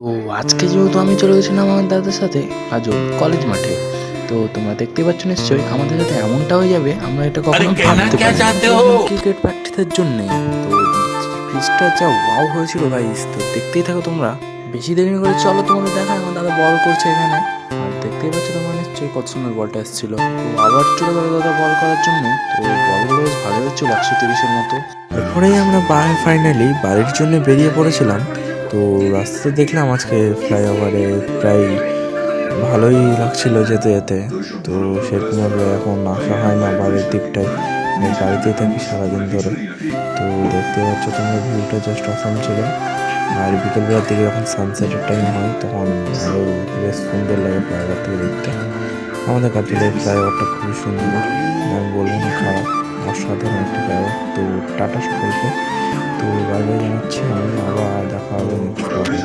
তো আজকে যেহেতু আমি চলে গেছিলাম আমার দাদার সাথে গাজল কলেজ মাঠে। তো তোমরা দেখতেই পাচ্ছ নিশ্চয়ই আমাদের সাথে এমনটা হয়ে যাবে, আমরা এটা কখনো ভাবতে পারিনি। ক্রিকেট প্র্যাকটিসের জন্যে তো পিচটা যা ওয়াও হয়েছিল গাইস, তো দেখতেই থাকো তোমরা। বেশি দেরি না করে চলো তোমাদের দেখায় আমার দাদা বল করছে এখানে। আর দেখতেই পাচ্ছ তোমরা নিশ্চয়ই কত সুন্দর বলটা এসেছিল। তো আবার চলে গেল দাদা বল করার জন্য। তো বলগুলো বেশ ভালো হচ্ছিল 130-এর মতো। এরপরেই আমরা ফাইনালি বাড়ির জন্য বেরিয়ে পড়েছিলাম। তো রাস্তাতে দেখলাম আজকে ফ্লাইওভারে প্রায় ভালোই লাগছিল যেতে যেতে। তো সেরকমভাবে এখন আসা হয় না বাড়ির দিকটায়, আমি গাড়িতেই থাকি সারাদিন ধরে। তো দেখতে পাচ্ছ তোমার ভিউটা জাস্ট অসাম ছিল। আর বিকেলবেলার দিকে যখন সানসেটের টাইম হয় তখন আরও বেশ সুন্দর লাগে ফ্লাইওভার থেকে দেখতে। আমাদের কাছে ফ্লাইওভারটা খুবই সুন্দর, আমি বলবো না খারাপ, অসাধারণ একটা ফ্লাইওভার। তো টাটা সকলকে, তো বাই বাই জানাচ্ছি আমি, আবার দেখা হবে নেক্সট ব্লগে।